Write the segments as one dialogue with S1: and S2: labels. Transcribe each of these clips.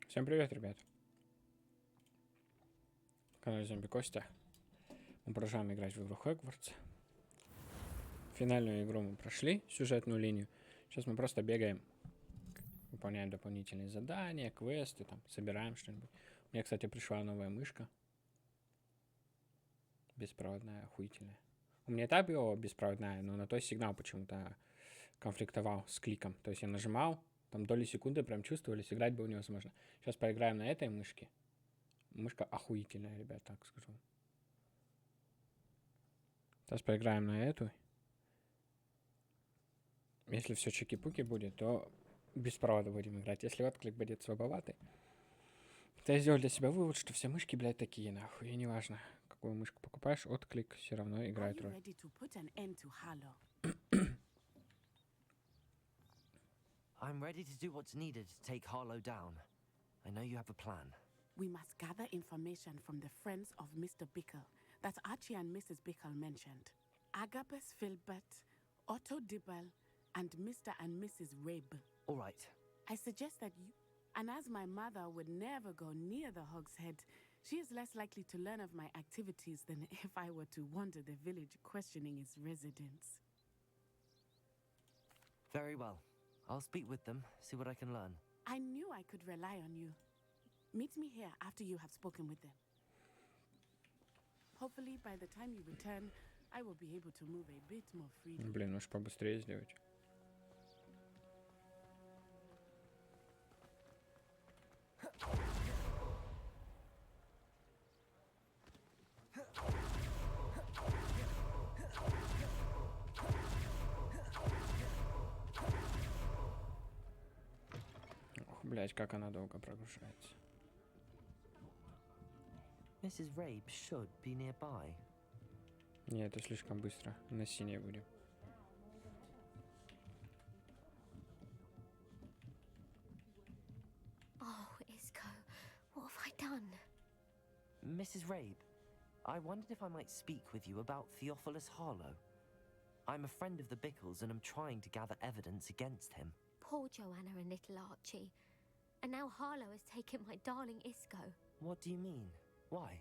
S1: Всем привет, ребят. Канал Зомби Костя. Мы продолжаем играть в игру Hogwarts. Финальную игру мы прошли, сюжетную линию. Сейчас мы просто бегаем, выполняем дополнительные задания, квесты, там, собираем что-нибудь. У меня, кстати, пришла новая мышка. Беспроводная, охуительная. У меня и так была беспроводная, но на той сигнал почему-то конфликтовал с кликом. То есть я нажимал, там доли секунды прям чувствовались, играть было невозможно. Сейчас поиграем на этой мышке. Мышка охуительная, ребят, так скажу. Сейчас поиграем на эту. Если все чики-пуки будет, то без провода будем играть. Если отклик будет слабоватый, то я сделал для себя вывод, что все мышки, блядь, такие, нахуй. И неважно, какую мышку покупаешь, отклик все равно играет роль.
S2: I'm ready to do what's needed to take Harlow down. I know you have a plan.
S3: We must gather information from the friends of Mr. Bickle that Archie and Mrs. Bickle mentioned. Agabus Filbert, Otto Dibble, and Mr. and Mrs. Rabe.
S2: All right.
S3: I suggest that you... And as my mother would never go near the Hog's Head, she is less likely to learn of my activities than if I were to wander the village questioning its residents.
S2: Very well. I'll speak with them, see what I can learn.
S3: I knew I could rely on you. Meet me here after you have spoken with them. Hopefully, by the time you return, I will be able to move a bit more freely.
S1: Блин, может побыстрее сделать. Ох, блять, как она долго прогружается.
S2: Mrs. Rabe should be nearby.
S1: Не, это слишком быстро. На синей будем.
S4: Oh, Isco, what have I done?
S2: Mrs. Rabe, I wondered if I might speak with you about Theophilus Harlow. I'm a friend of the Bickles and I'm trying to gather evidence against him.
S4: Poor Joanna and little Archie. And now Harlow has taken my darling Isco.
S2: What do you mean? Why?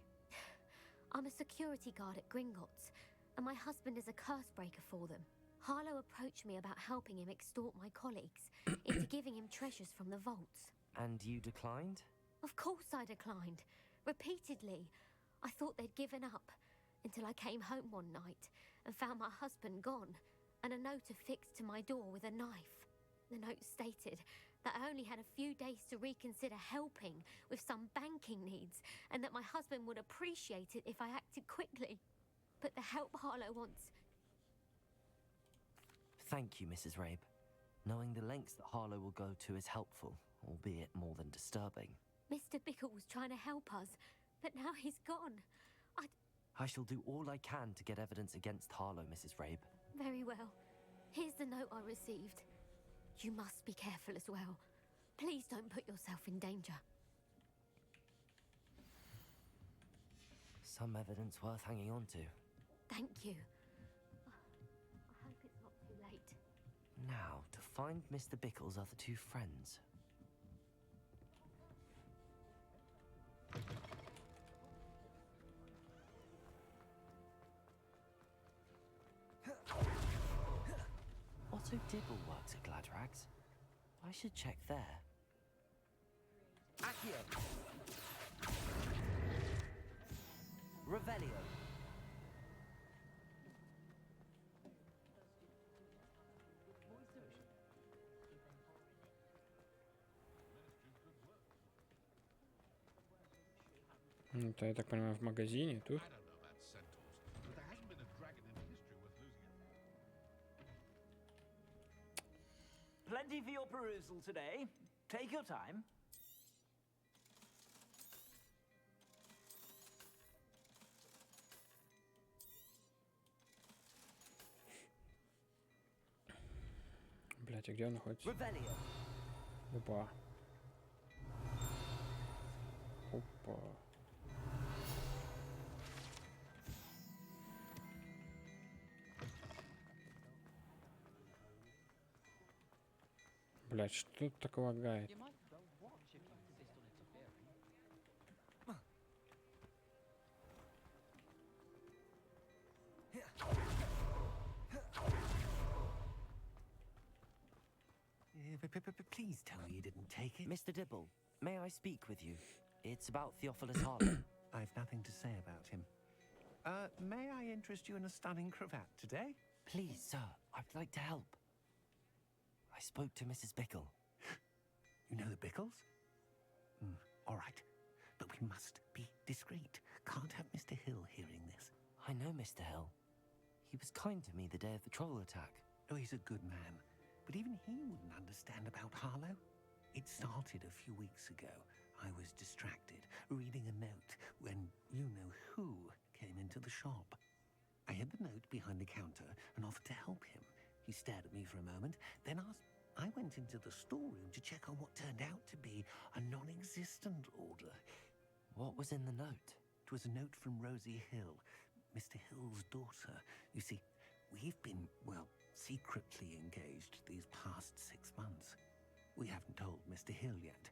S4: I'm a security guard at Gringotts, and my husband is a curse breaker for them. Harlow approached me about helping him extort my colleagues into giving him treasures from the vaults.
S2: And you declined?
S4: Of course I declined. Repeatedly. I thought they'd given up, until I came home one night and found my husband gone, and a note affixed to my door with a knife. The note stated that I only had a few days to reconsider helping with some banking needs, and that my husband would appreciate it if I acted quickly. But the help Harlow wants...
S2: Thank you, Mrs. Rabe. Knowing the lengths that Harlow will go to is helpful, albeit more than disturbing.
S4: Mr. Bickle was trying to help us, but now he's gone.
S2: I shall do all I can to get evidence against Harlow, Mrs. Rabe.
S4: Very well. Here's the note I received. You must be careful as well. Please don't put yourself in danger.
S2: Some evidence worth hanging on to.
S4: Thank you. I hope it's not too late.
S2: Now, to find Mr. Bickle's other two friends. Otto Dibble works at Gladrags. I should check there. Accio! Revelio!
S1: Это, я так понимаю, в магазине тут.
S5: Plenty for your perusal today. Take your time.
S1: Блять, а где он находится?
S5: Revelio.
S1: Опа. Опа. Блять, что тут так лагает?
S6: Please tell me you didn't take it.
S2: Mr. Dibble, may I speak with you? It's about Theophilus Harlow.
S6: I've nothing to say about him. May I interest you in a stunning cravat today?
S2: Please, sir, I'd like to help. I spoke to Mrs. Bickle.
S6: You know the Bickles? All right. But we must be discreet. Can't have Mr. Hill hearing this.
S2: I know Mr. Hill. He was kind to me the day of the troll attack.
S6: Oh, he's a good man. But even he wouldn't understand about Harlow. It started a few weeks ago. I was distracted, reading a note, when you-know-who came into the shop. I hid the note behind the counter and offered to help him. He stared at me for a moment, then asked. I went into the storeroom to check on what turned out to be a non-existent order.
S2: What was in the note?
S6: It was a note from Rosie Hill, Mr. Hill's daughter. You see, we've been, well, secretly engaged these past 6 months. We haven't told Mr. Hill yet.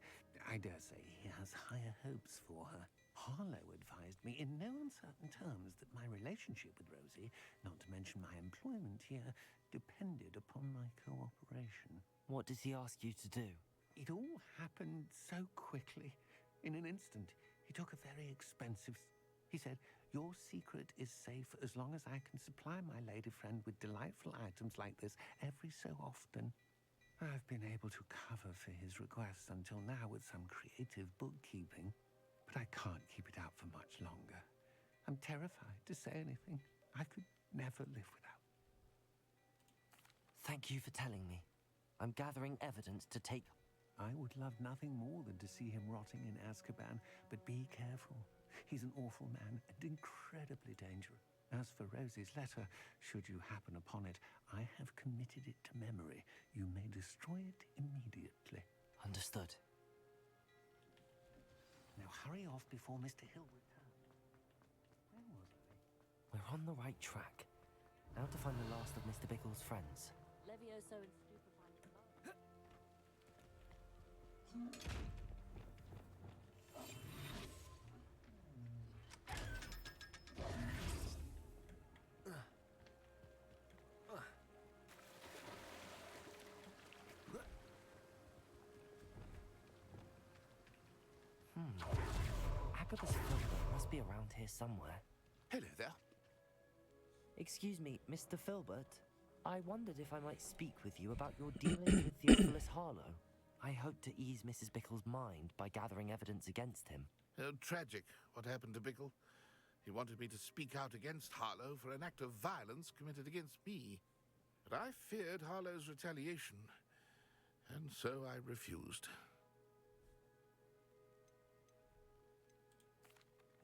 S6: I dare say he has higher hopes for her. Harlow advised me in no uncertain terms that my relationship with Rosie, not to mention my employment here, depended upon my cooperation.
S2: What does he ask you to do?
S6: It all happened so quickly. In an instant, he took a very expensive... He said, your secret is safe as long as I can supply my lady friend with delightful items like this every so often. I've been able to cover for his requests until now with some creative bookkeeping, but I can't keep it out for much longer. I'm terrified to say anything. I could never live without.
S2: Thank you for telling me. I'm gathering evidence to take...
S6: I would love nothing more than to see him rotting in Azkaban, but be careful. He's an awful man and incredibly dangerous. As for Rosie's letter, should you happen upon it, I have committed it to memory. You may destroy it immediately.
S2: Understood.
S6: Now hurry off before Mr. Hill returns. Where was I?
S2: We're on the right track. Now to find the last of Mr. Bickle's friends.
S7: Levioso and stupefying.
S2: Agabus Filbert must be around here somewhere.
S8: Hello there.
S2: Excuse me, Mr. Filbert. I wondered if I might speak with you about your dealings with Theophilus Harlow. I hope to ease Mrs. Bickle's mind by gathering evidence against him.
S8: Oh, tragic what happened to Bickle. He wanted me to speak out against Harlow for an act of violence committed against me. But I feared Harlow's retaliation, and so I refused.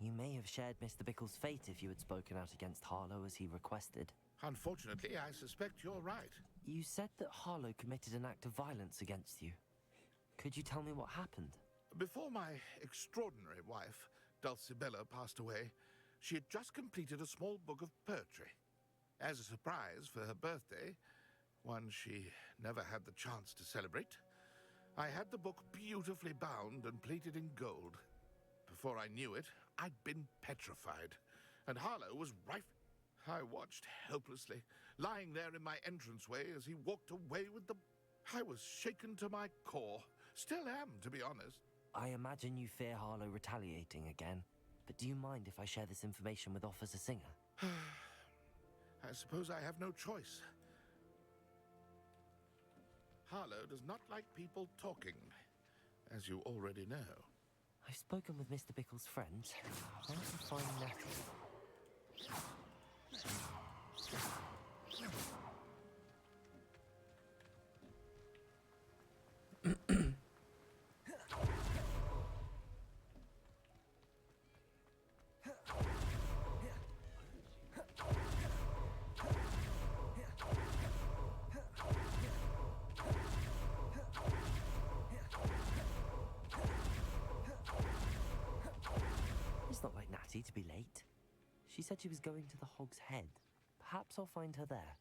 S2: You may have shared Mr. Bickle's fate if you had spoken out against Harlow as he requested.
S8: Unfortunately, I suspect you're right.
S2: You said that Harlow committed an act of violence against you. Could you tell me what happened?
S8: Before my extraordinary wife, Dulcibella, passed away, she had just completed a small book of poetry. As a surprise for her birthday, one she never had the chance to celebrate, I had the book beautifully bound and plated in gold. Before I knew it, I'd been petrified, and Harlow was right. I watched helplessly, lying there in my entranceway as he walked away with the... I was shaken to my core. Still am, to be honest.
S2: I imagine you fear Harlow retaliating again, but do you mind if I share this information with Officer Singer?
S8: I suppose I have no choice. Harlow does not like people talking, as you already know.
S2: I've spoken with Mr. Bickle's friends. I want to find Nettie. It's not like Natty to be late. She said she was going to the Hog's Head. Perhaps I'll find her there.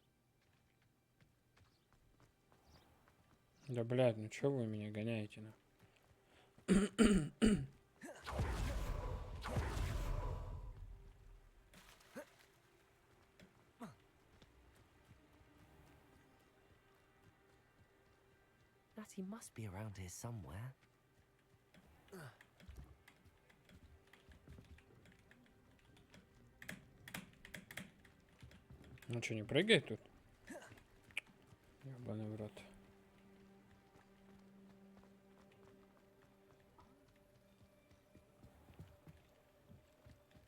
S1: Да, блядь, ну чё вы меня гоняете, на?
S2: Natty must be around here somewhere.
S1: Ну что, не прыгает тут? Ебаный в рот.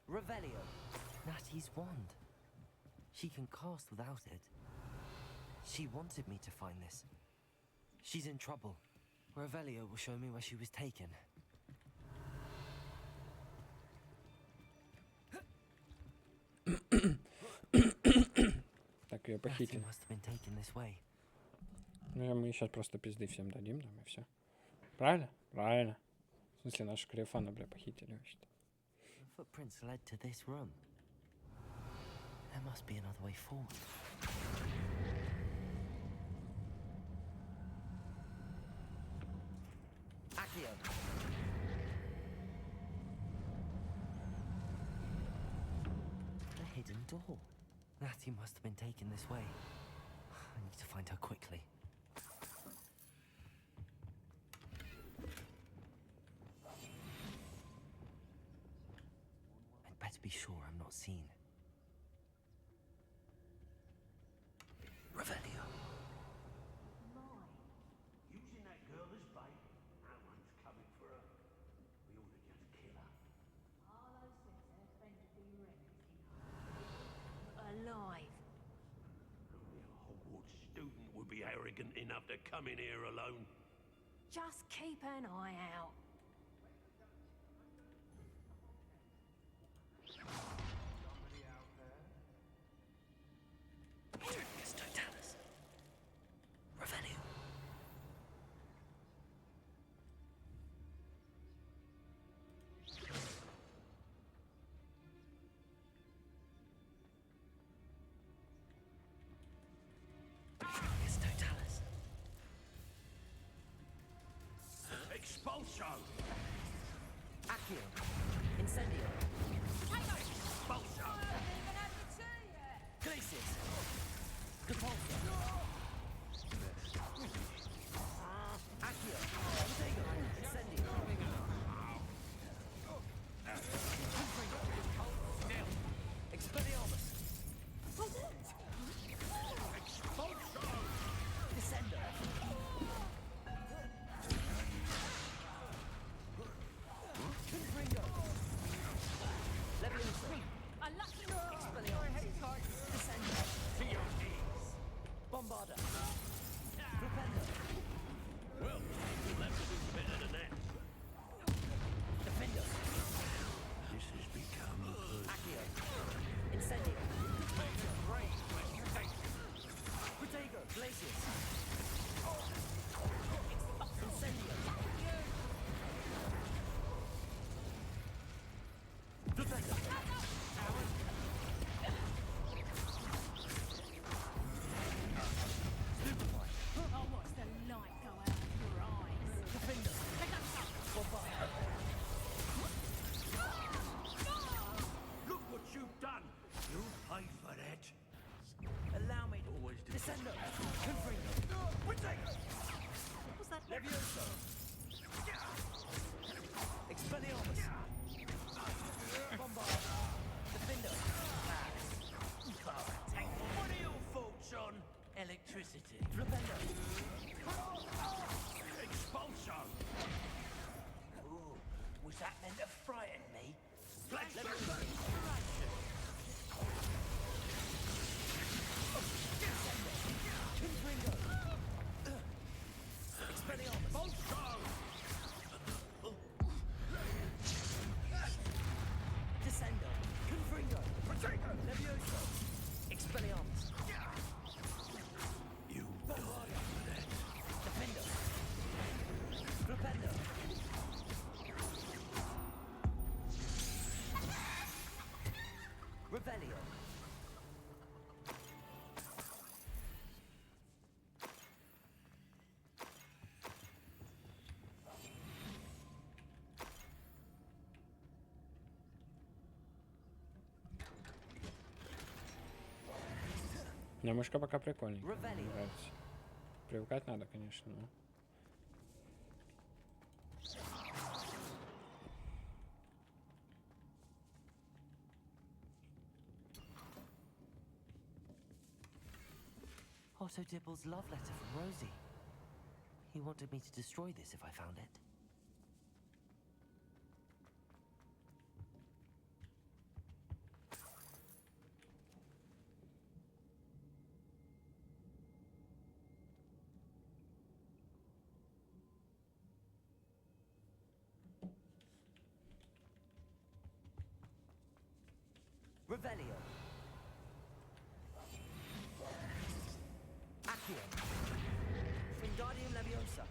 S2: Revelio. Natty's wand. She can cast without it. She wanted me to find this. She's in trouble. Revelio will show me where she was taken.
S1: Так, ее
S2: Natty
S1: похитили.
S2: must have been taken this way.
S1: Ну, мы сейчас просто пизды всем дадим, там, и все. Правильно? Правильно. В смысле, нашу Криофана, бля, похитили вообще-то.
S2: The footprints led to this room. There must be another way forward. Accio. The hidden door. Natty must have been taken this way. I need to find her quickly. I'd better be sure I'm not seen. Revelio.
S9: Using that girl as bait, no one's coming for her. We ought to just kill her.
S7: Alive.
S9: Only a Hogwarts student would be arrogant enough to come in here alone.
S7: Just keep an eye out.
S2: It's Totalis. Revelio. It's Totalis.
S9: Expulso!
S2: Accio. Incendio.
S9: Expulso!
S2: Glacius. Depulso. Accio. Protego. Incendio. Expelliarmus.
S9: Expulso!
S2: Descendo. Confringo. Levioso. Expelliarmus. Descendo.
S9: To your knees!
S2: Bombarda. Flipendo.
S9: Well, you'll have to do better than that.
S2: Defendo.
S9: This has become a good...
S2: Accio. Incendio.
S9: Great reputation.
S2: Protego. Glacius. Incendio. Flipendo. Stupefy.
S7: Oh, what's the light go out of your eyes?
S2: Defendo. Bombarda.
S9: Look what you've done! You'll pay for that.
S2: Allow me to
S9: Always do.
S2: Descendo. Confringo.
S9: Protego!
S7: What's that?
S2: Levioso. Expelliarmus. Bombarda. Defendo.
S9: What are your thoughts on electricity?
S2: Flipendo.
S9: Expulso! Ooh, was that meant to frighten me? Flash inspiration!
S2: Confringo. Expelliarmus.
S9: Expulso!
S2: Descendo. Confringo.
S9: Protego!
S2: Levioso. Expelliarmus.
S9: You die for that.
S2: Defendo. Flipendo. Revelio.
S1: Но мышка пока прикольненькая, мне
S2: Revelio.
S1: нравится. Привыкать надо, конечно, но
S2: Otto Dibble's love letter from Rosie. He wanted me to destroy this if I found it. Revelio. Accio. Wingardium Leviosa.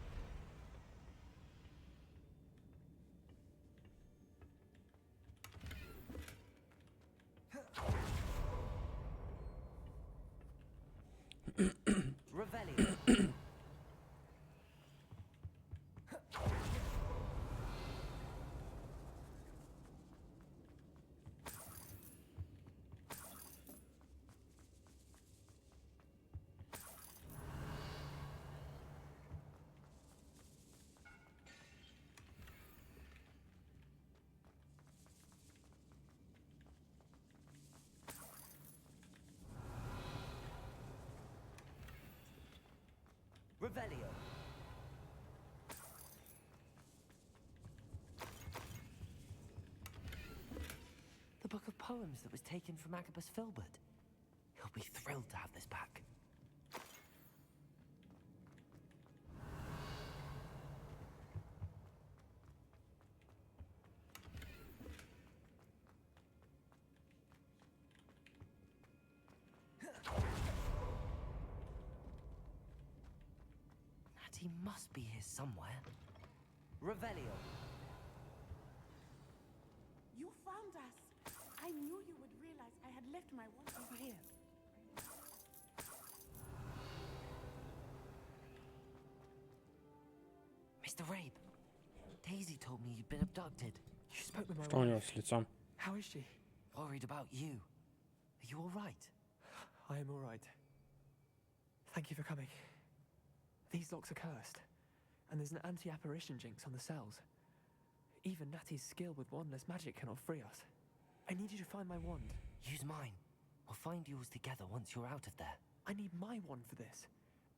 S2: Revelio. Revelio. The book of poems that was taken from Agabus Filbert. He'll be thrilled to have this back. He must be here somewhere. Revelio.
S3: You found us. I knew you would realize I had left my wand over here.
S2: Mr. Rabe, Daisy told me you'd been abducted.
S10: You spoke with my
S1: Что у него
S10: wife.
S1: с лицом?
S10: How is she?
S2: Worried about you. Are you all right?
S10: I am all right. Thank you for coming. These locks are cursed, and there's an anti-apparition jinx on the cells. Even Natty's skill with wandless magic cannot free us. I need you to find my wand.
S2: Use mine. We'll find yours together once you're out of there.
S10: I need my wand for this.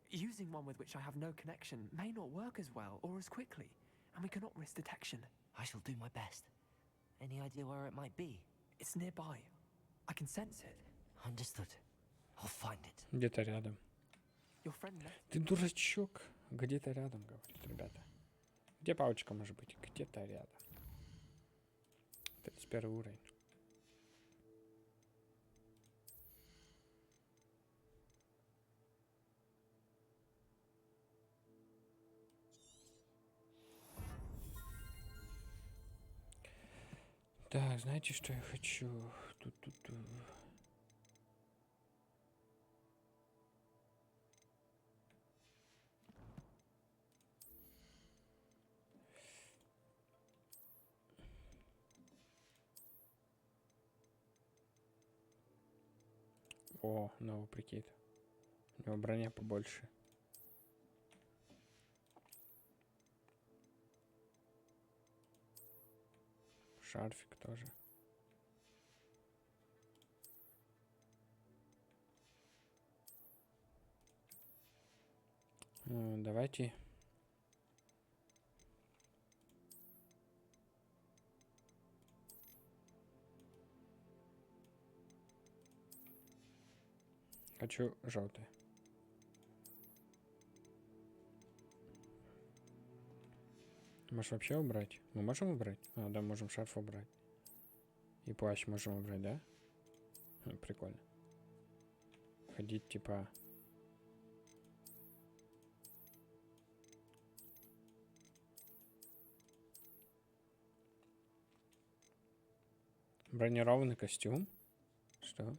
S10: Using one with which I have no connection may not work as well or as quickly, and we cannot risk detection.
S2: I shall do my best. Any idea where it might be?
S10: It's nearby. I can sense it.
S2: Understood. I'll find it.
S1: Где-то рядом.
S10: Your friend left.
S1: Ты дурачок. Где-то рядом, говорит, ребята. Где палочка может быть? Где-то рядом. 31 уровень. Так, знаете, что я хочу? Тут. О, новый прикид. У него броня побольше. Шарфик тоже. Давайте. Хочу желтый. Можешь вообще убрать? Мы можем убрать? А, да, можем шарф убрать. И плащ можем убрать, да? Прикольно. Ходить типа... Бронированный костюм? Что?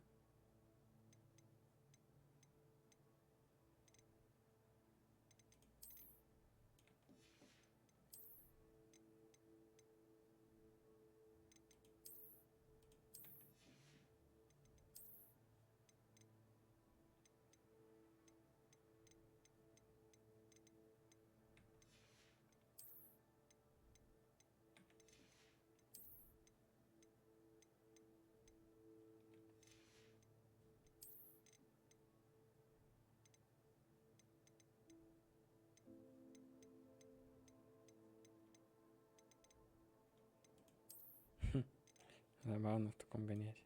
S1: Забавно в таком гонять.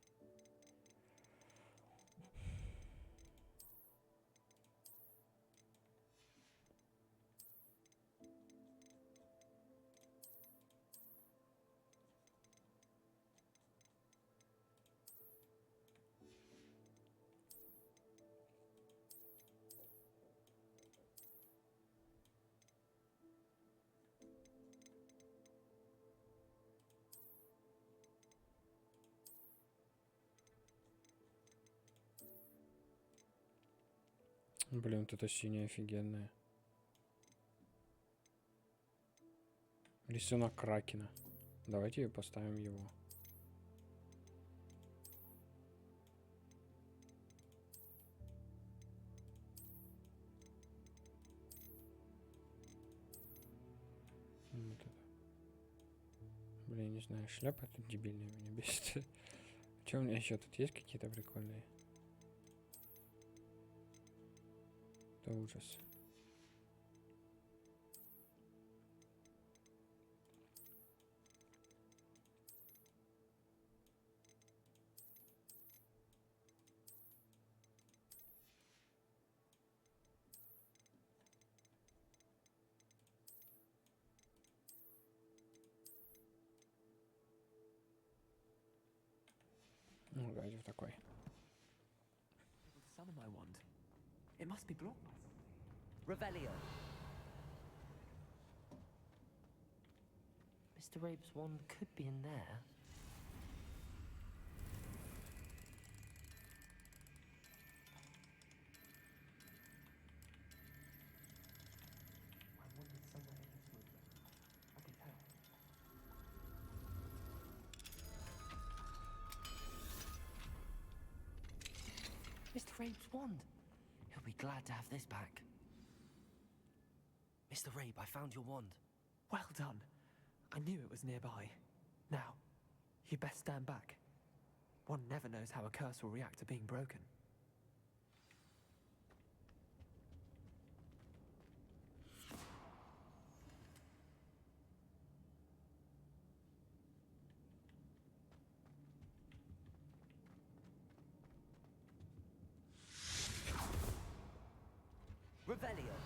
S1: Блин, вот это синяя офигенная. Рисунок Кракена. Давайте поставим его. Вот это. Блин, не знаю, шляпа тут дебильная меня бесит. Что у меня еще тут есть какие-то прикольные? Это ужас. Ну, давайте в такой.
S10: Summon my wand. It must be blocked.
S2: Revelio. Mr. Rabe's wand could be in there.
S10: My wand is somewhere in this room. I can tell.
S2: Mr. Rabe's wand. He'll be glad to have this back. Mr. Rabe, I found your wand.
S10: Well done. I knew it was nearby. Now, you best stand back. One never knows how a curse will react to being broken.
S2: Revelio.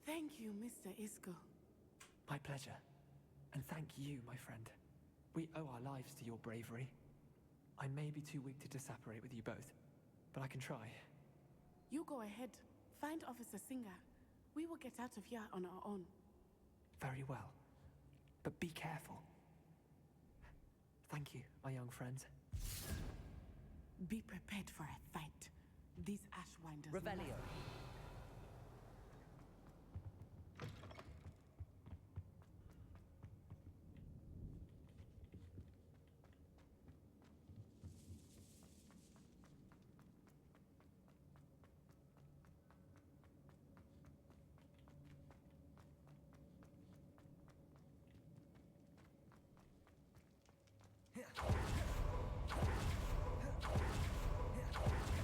S3: Thank you, Mr. Isco.
S10: My pleasure. And thank you, my friend. We owe our lives to your bravery. I may be too weak to disapparate with you both, but I can try.
S3: You go ahead. Find Officer Singer. We will get out of here on our own.
S10: Very well. But be careful. Thank you, my young friends.
S3: Be prepared for a fight. These Ashwinders.
S2: Revelio.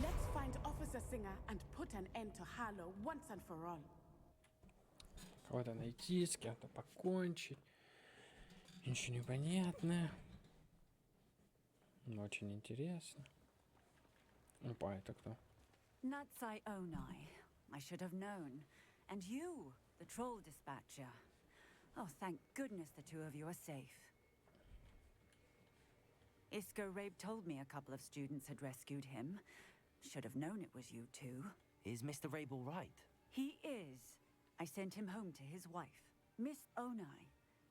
S3: Let's find Officer Singer and put an end to Harlow once and for all.
S1: Кого-то найти, с кем-то покончить. Ничего не понятно. Но очень интересно. Опа, это кто?
S11: Natsai Onai. I should have known. And you, the troll dispatcher. Oh, thank goodness the two of you are safe. Isco Rabe told me a couple of students had rescued him. Should have known it was you two.
S2: Is Mr. Rabe all right?
S11: He is. I sent him home to his wife. Miss Onai,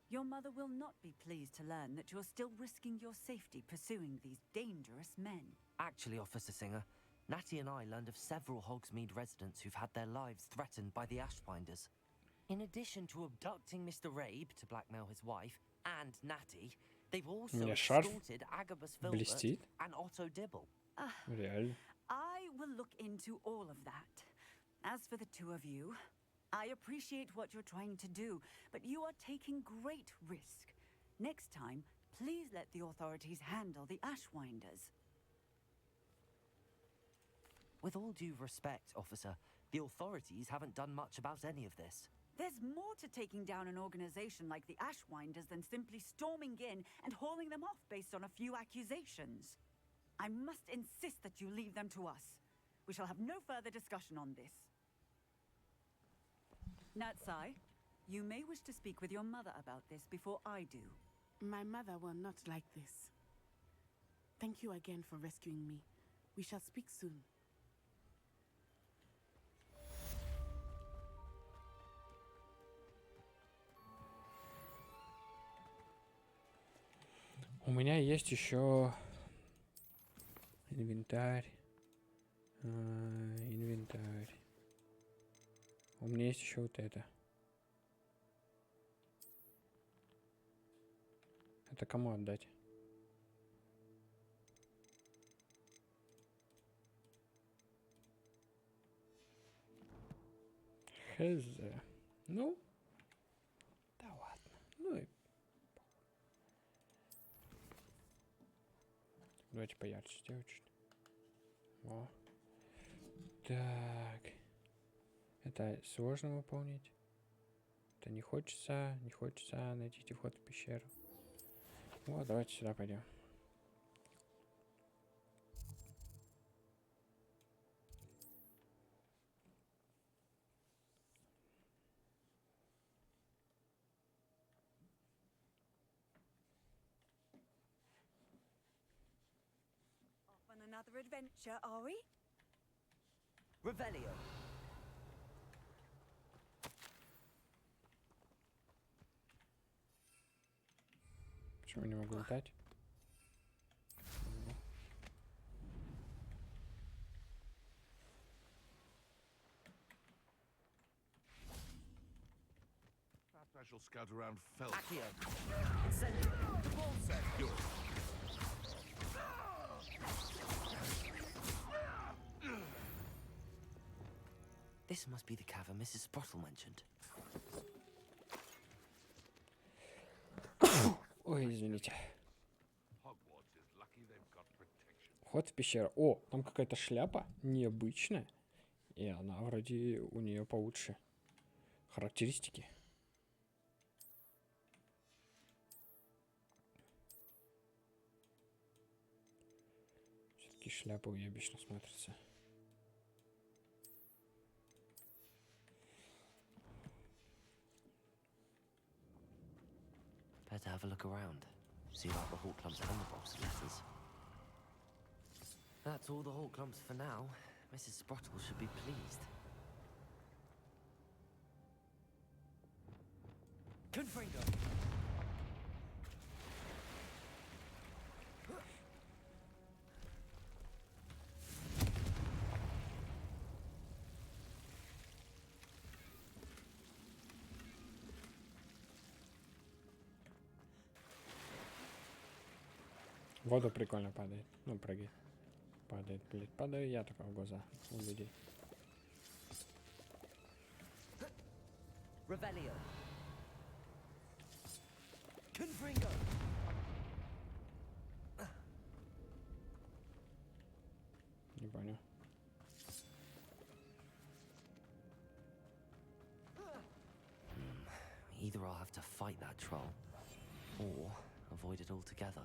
S11: your mother will not be pleased to learn that you're still risking your safety pursuing these dangerous men.
S2: Actually, Officer Singer, Natty and I learned of several Hogsmeade residents who've had their lives threatened by the Ashwinders. In addition to abducting Mr. Rabe to blackmail his wife and Natty, they've also escorted Agabus Filbert and Otto Dibble.
S1: Реально.
S11: I will look into all of that. As for the two of you, I appreciate what you're trying to do, but you are taking great risk. Next time, please let the authorities handle the Ashwinders.
S2: With all due respect, officer, the authorities haven't done much about any of this.
S11: There's more to taking down an organization like the Ashwinders than simply storming in and hauling them off based on a few accusations. I must insist that you leave them to us. We shall have no further discussion on this. Natsai, you may wish to speak with your mother about this before I do.
S3: My mother will not like this. Thank you again for rescuing me. We shall speak soon.
S1: У меня есть еще инвентарь. Инвентарь. У меня есть еще вот это. Это кому отдать? Хз. Ну. Да ладно. Ну и... Давайте поярче сделать чуть. О. Так. Это сложно выполнить. Это не хочется. Не хочется. Найдите вход в пещеру. Вот, давайте сюда пойдем.
S11: Off on another adventure, are we?
S2: Revelio.
S1: Почему не могу летать?
S8: Perhaps I shall scout around Feld.
S2: Accio. Incendio. Ball set. This must be the cavern Mrs. Sprottle mentioned.
S1: Ой, извините.
S8: Hogwarts is lucky they've got protection.
S1: Вход в пещеру. О, там какая-то шляпа необычная. И она вроде у нее получше характеристики. Все-таки шляпа уебищно смотрится.
S2: Better have a look around. See about the Hawk Clump's Thunderbolts letters. That's all the Hawk Clumps for now. Mrs. Sprottle should be pleased. Confringo!
S1: В воду прикольно падает. Ну, прыгает. Падает, блядь. Падаю я только в глаза у людей.
S2: Revelio. Confringo.
S1: Не понял.
S2: Either I'll have to fight that troll, or avoid it altogether.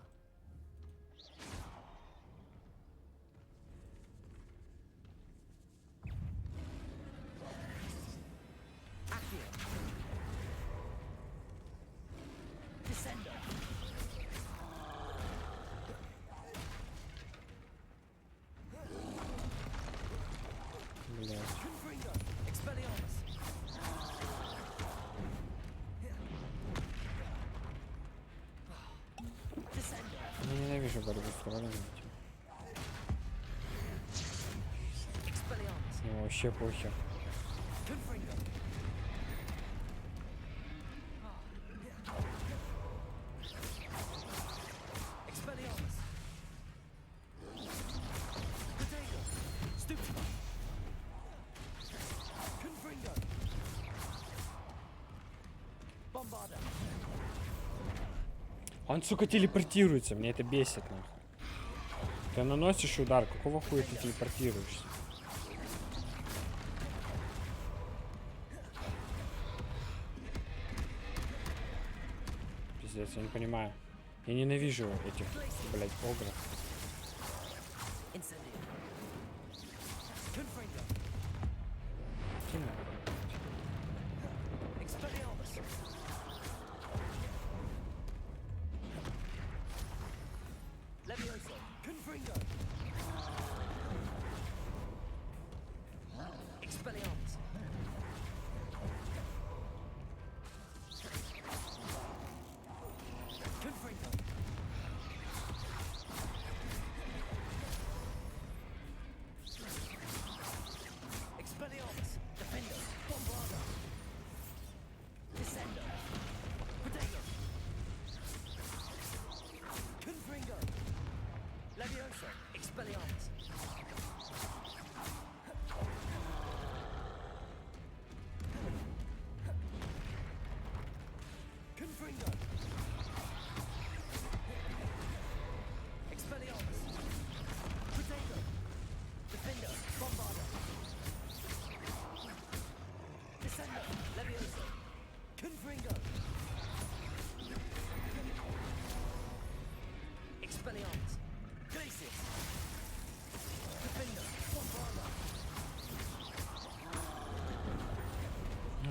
S1: Я ненавижу борьбу с троллями. Мне вообще похер. Он, сука, телепортируется, мне это бесит, нахуй. Ты наносишь удар, какого хуя ты телепортируешься? Пиздец, я не понимаю. Я ненавижу этих, блядь, огров.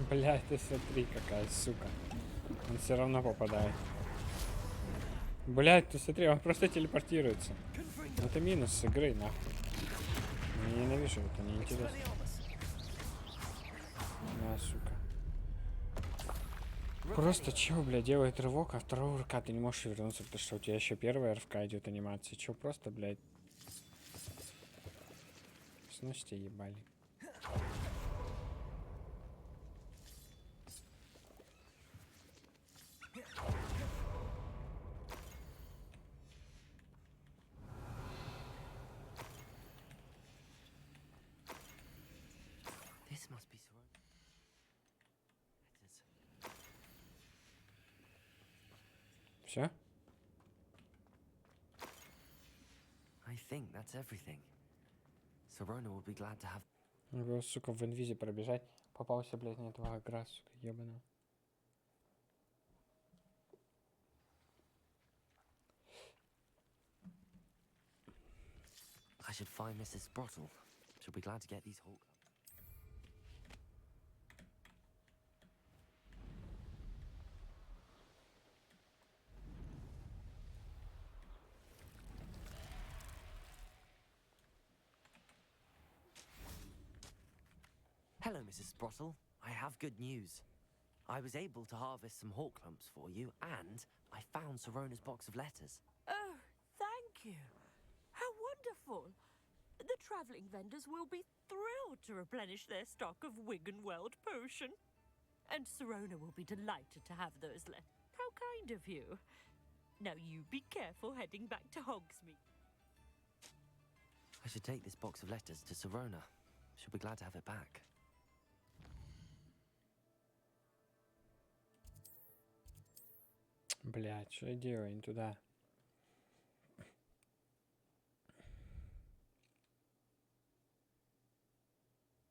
S1: Блядь, ты смотри, какая сука. Он все равно попадает. Блядь, ты смотри, он просто телепортируется. Это минус игры, нахуй. Я ненавижу это, неинтересно. На, сука. Просто чё, блядь, делает рывок, а второго рывка ты не можешь вернуться, потому что у тебя еще первая РФК идет анимация. Чё, просто, блядь. Сносите, ебали. Все?
S2: I think that's everything. Sirona will be glad to have.
S1: Надо, сука, в инвизе пробежать. Попался, блядь, на этого игра, сука, ебаного.
S2: I should find Mrs. Sprottle. She'll be glad to get these Hawk. Hello, Mrs. Sprottle. I have good news. I was able to harvest some hawk clumps for you, and I found Sirona's box of letters.
S12: Oh, thank you. How wonderful. The travelling vendors will be thrilled to replenish their stock of Wiggenweld potion. And Sirona will be delighted to have those letters. How kind of you. Now you be careful heading back to Hogsmeade.
S2: I should take this box of letters to Sirona. She'll be glad to have it back.
S1: Блядь, что я делаю? Не туда.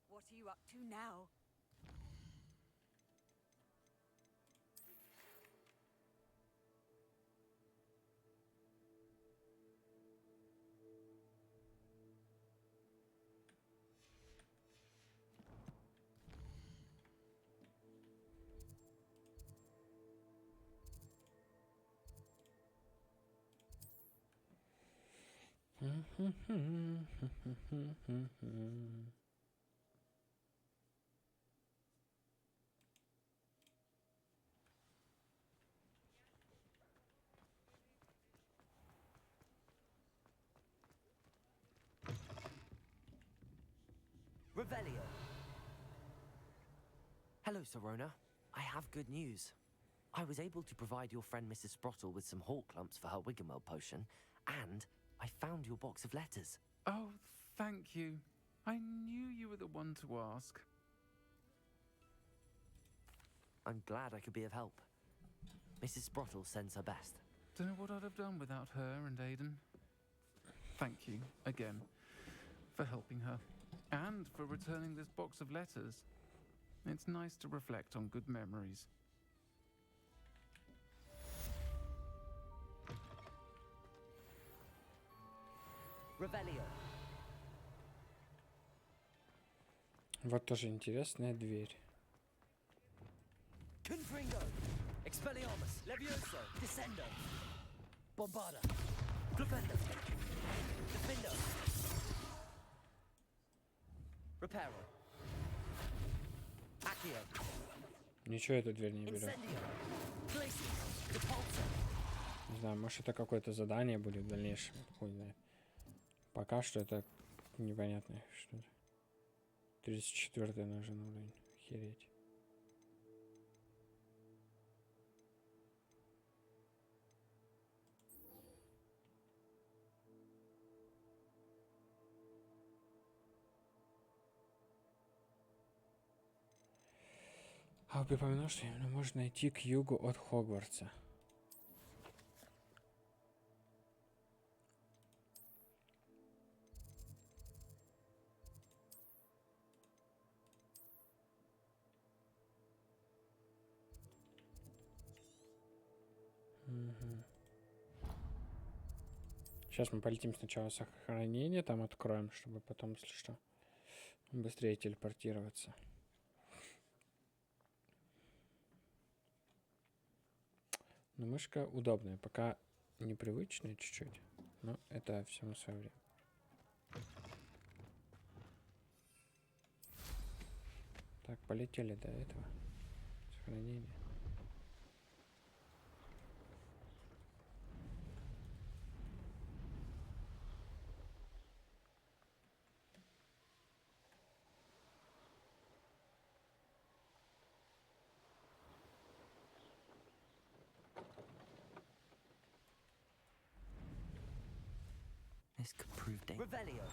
S11: What are you up to now?
S2: Revelio. Hello, Sirona. I have good news. I was able to provide your friend Mrs. Sprottle with some hawk clumps for her Wiggenweld potion, and I found your box of letters.
S13: Oh, thank you. I knew you were the one to ask.
S2: I'm glad I could be of help. Mrs. Sprottle sends her best.
S13: Don't know what I'd have done without her and Aidan. Thank you, again, for helping her. And for returning this box of letters. It's nice to reflect on good memories.
S2: Revelio.
S1: Вот тоже интересная дверь.
S2: Confringo. Expelliarmus. Levioso. Descendo. Bombarda. Flipendo. Defendo. Reparo. Accio.
S1: Ничего эту дверь не берет.
S2: Incendio. Glacius. Depulso.
S1: Не знаю, может это какое-то задание будет в дальнейшем. Хуй знает. Пока что это непонятно что-то. 34 нужен уровень. Охереть. А упомянул, что именно можно найти к югу от Хогвартса. Сейчас мы полетим сначала в сохранение, там откроем, чтобы потом, если что, быстрее телепортироваться. Но мышка удобная, пока непривычная чуть-чуть, но это все на свое время. Так, полетели до этого. Сохранение.
S2: This could prove dangerous. Revelio.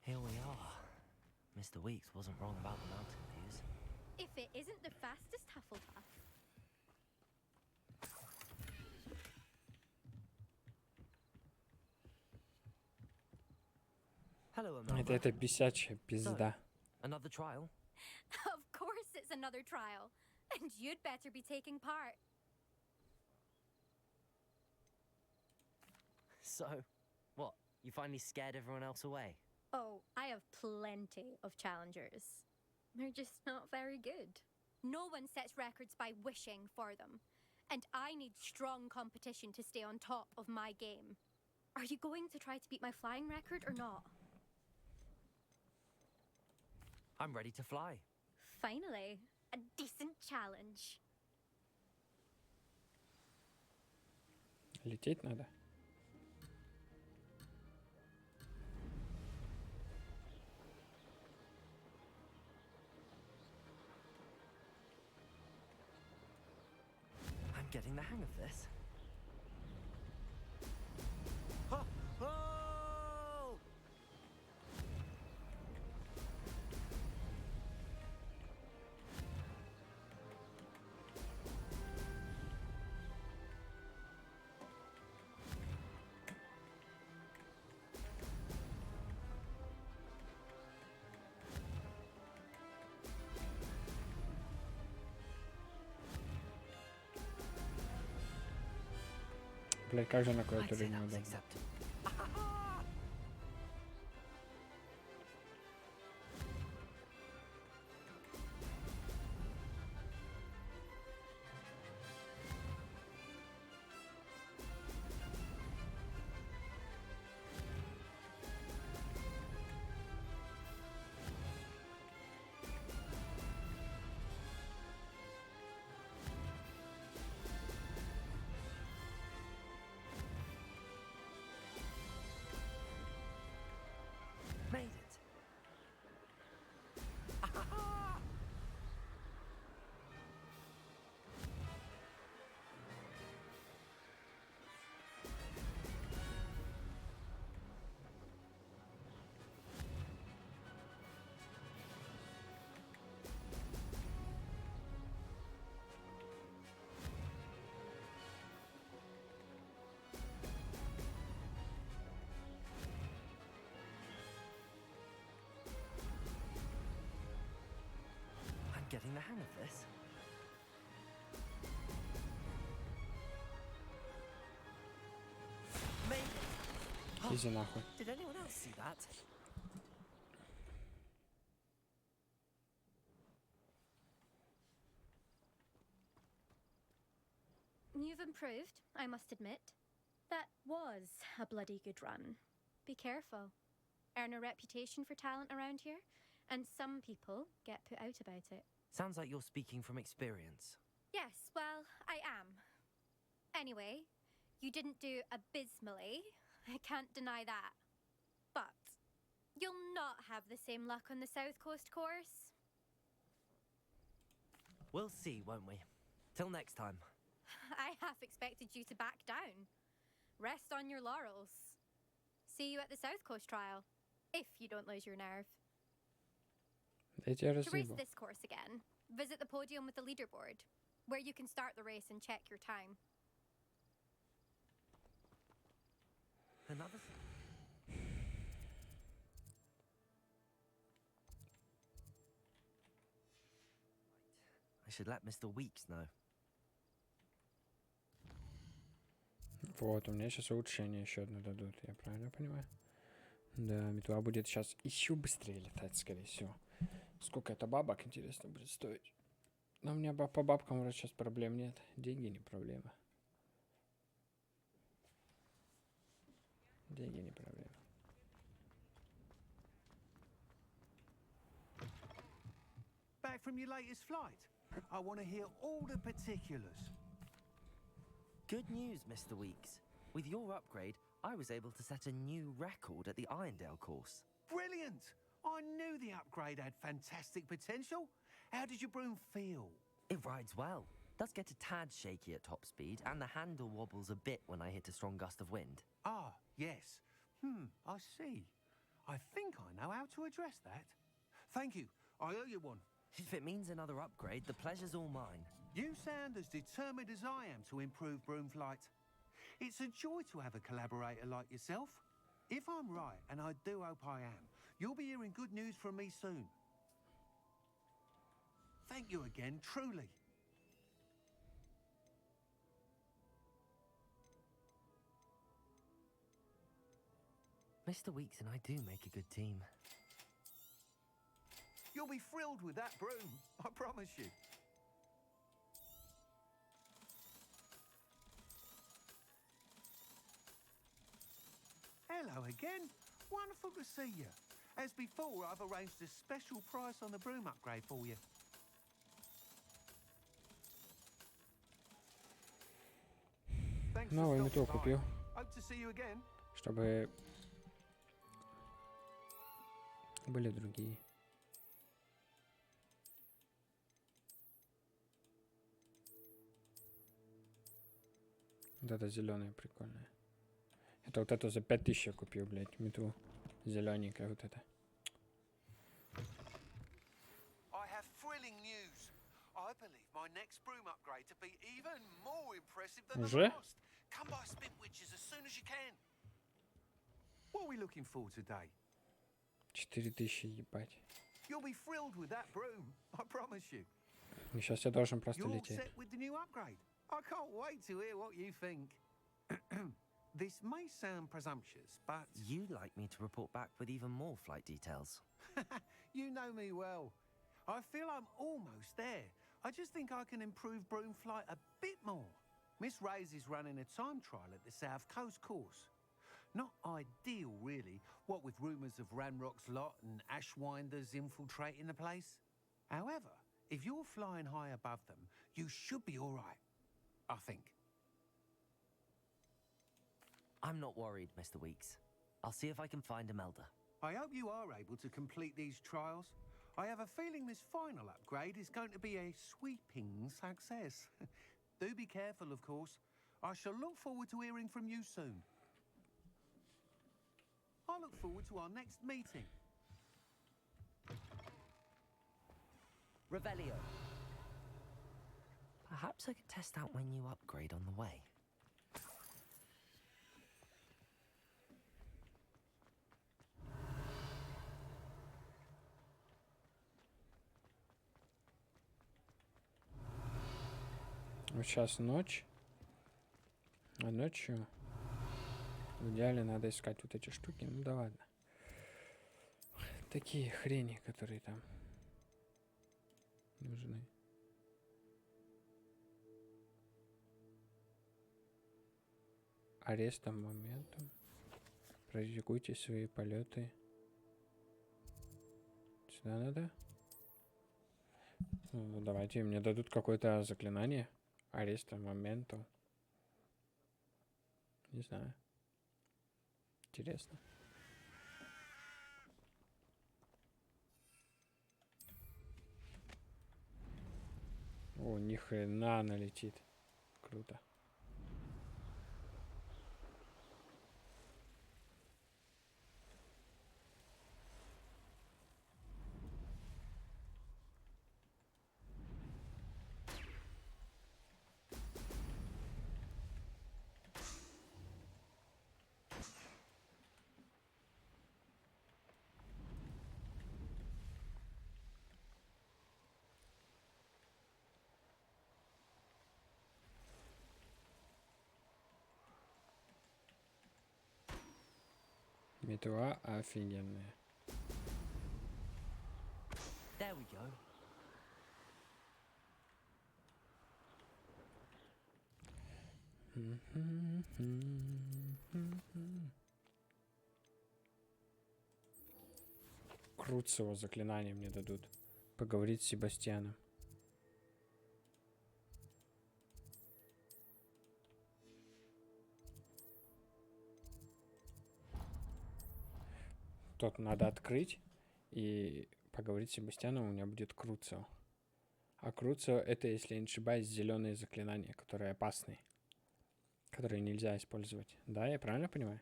S2: Here we are. Mr. Weeks wasn't wrong about the mountain views.
S4: If it isn't the fastest Hufflepuff.
S2: Hello, Amanda.
S1: Это бесячая пизда.
S2: Another trial?
S4: Of course it's another trial. And you'd better be taking part.
S2: So, what? You finally scared everyone else away?
S4: Oh, I have plenty of challengers. They're just not very good. No one sets records by wishing for them. And I need strong competition to stay on top of my game. Are you going to try to beat my flying record or not?
S2: I'm ready to fly.
S4: Finally, a decent challenge.
S1: Лететь надо.
S2: I'm getting the hang of this. Ha! Oh!
S1: Блять, как же на
S2: I'd
S1: клавиатуре
S2: say that was
S1: неудобно.
S2: accepted. getting the hang of this. Maybe.
S1: Изи нахуй.
S2: Did anyone else see that?
S14: You've improved, I must admit. That was a bloody good run. Be careful. Earn a reputation for talent around here, and some people get put out about it.
S2: Sounds like you're speaking from experience.
S14: Yes, well, I am. Anyway, you didn't do abysmally. I can't deny that. But you'll not have the same luck on the South Coast course.
S2: We'll see, won't we? Till next time.
S14: I half expected you to back down. Rest on your laurels. See you at the South Coast trial, if you don't lose your nerve. To race this course again, visit the podium with the leaderboard, where you can start the race and check your time.
S2: Another... I should let Mr. Weeks know.
S1: Вот, у меня сейчас улучшение еще одно дадут, я правильно понимаю? Да, метла будет сейчас еще быстрее летать, скорее всего. Сколько это бабок, интересно, будет стоить? Но у меня по бабкам вроде сейчас проблем нет. Деньги не проблема. Деньги не проблема.
S6: Back from your latest flight? I want to hear all the particulars.
S2: Good news, Mr. Weeks. With your upgrade, I was able to set a new record at the Irondale course.
S6: Brilliant! I knew the upgrade had fantastic potential. How did your broom feel?
S2: It rides well. Does get a tad shaky at top speed, and the handle wobbles a bit when I hit a strong gust of wind.
S6: Ah, yes. I see. I think I know how to address that. Thank you. I owe you one.
S2: If it means another upgrade, the pleasure's all mine.
S6: You sound as determined as I am to improve broom flight. It's a joy to have a collaborator like yourself. If I'm right, and I do hope I am, you'll be hearing good news from me soon. Thank you again, truly.
S2: Mr. Weeks and I do make a good team.
S6: You'll be thrilled with that broom, I promise you. Hello again. Wonderful to see you. As before, I've arranged a special price on the broom upgrade for you. Thanks for
S1: Новую метлу
S6: stopping by.
S1: купил,
S6: Hope to see you again.
S1: чтобы были другие. Вот это зеленая прикольная. Это вот эту за 5000 я купил, блядь, метлу. Зелененькая вот это.
S6: I have thrilling news. I believe my next broom upgrade to be even more impressive than the
S1: Уже?
S6: last. Come by Spintwitches as soon as you can. What are we looking for today?
S1: 4000, ебать.
S6: You'll be thrilled with that broom, I promise you.
S1: И сейчас я должен просто
S6: You're all
S1: лететь.
S6: set with the new upgrade. I can't wait to hear what you think. This may sound presumptuous, but...
S2: You'd like me to report back with even more flight details.
S6: You know me well. I feel I'm almost there. I just think I can improve broom flight a bit more. Miss Ray's is running a time trial at the South Coast course. Not ideal, really, what with rumours of Ranrock's lot and Ashwinders infiltrating the place. However, if you're flying high above them, you should be all right, I think.
S2: I'm not worried, Mr. Weeks. I'll see if I can find Imelda.
S6: I hope you are able to complete these trials. I have a feeling this final upgrade is going to be a sweeping success. Do be careful, of course. I shall look forward to hearing from you soon. I look forward to our next meeting.
S2: Revelio. Perhaps I could test out my new upgrade on the way.
S1: Вот сейчас ночь. А ночью в идеале надо искать вот эти штуки. Ну да ладно. Такие хрени, которые там нужны. Арестом моментом. Практикуйте свои полеты. Сюда надо? Ну, давайте, мне дадут какое-то заклинание. Ареста моментом. Не знаю. Интересно. О, ни хрена она летит. Круто. Метла офигенная.
S2: There we go.
S1: Крутцево заклинание мне дадут. Поговорить с Себастьяном. Тут надо открыть и поговорить с Себастьяном, у меня будет Крутцево. А Крутцево это, если я не ошибаюсь, зеленые заклинания, которые опасные. Которые нельзя использовать. Да, я правильно понимаю?